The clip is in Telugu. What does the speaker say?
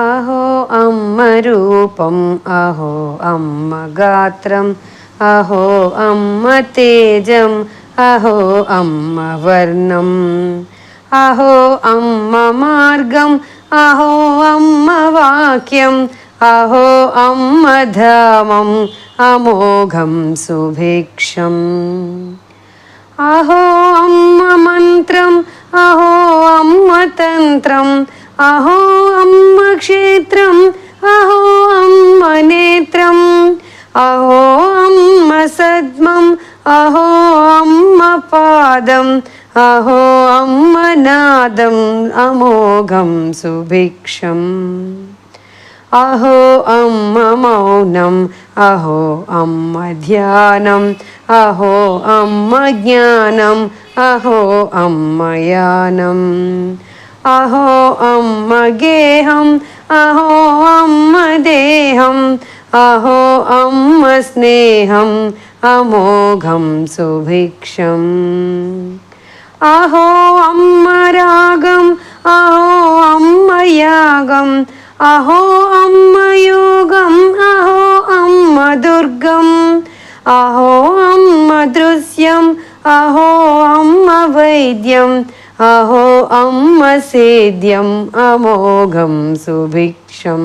అహో అమ్మ రూపం, అహో అమ్మ గాత్రం, అహో అమ్మ తేజం, అహో అమ్మ వర్ణం, అహో అమ్మ మార్గం, అహో అమ్మ వాక్యం, అహో అమ్మ ధామం అమోఘం సుభిక్షం. అహో అమ్మ మంత్రం, అహో అమ్మ తంత్రం, అహో అమ్మ క్షేత్రం, అహో అమ్మ నేత్రం, అహో అమ్మ సద్మం, అహో అమ్మ పాదం, అహో అమ్మ నాదం అమోఘం సుభిక్షం. అహో అమ్మ మౌనం, అహో అమ్మ ధ్యానం, అహో అమ్మ జ్ఞానం, అహో అమ్మ యానం, అహో అమ్మ గేహం, అహో అమ్మ దేహం, అహో అమ్మ స్నేహం అమోఘం సుభిక్షం. అహో అమ్మ రాగం, అహో అమ్మ యాగం, అహో అమ్మ యోగం, అహో అమ్మ దుర్గం, అహో అమ్మ దృశ్యం, అహో అమ్మ వైద్యం, అహో అమ్మ సేద్యం అమోఘం సుభిక్షం.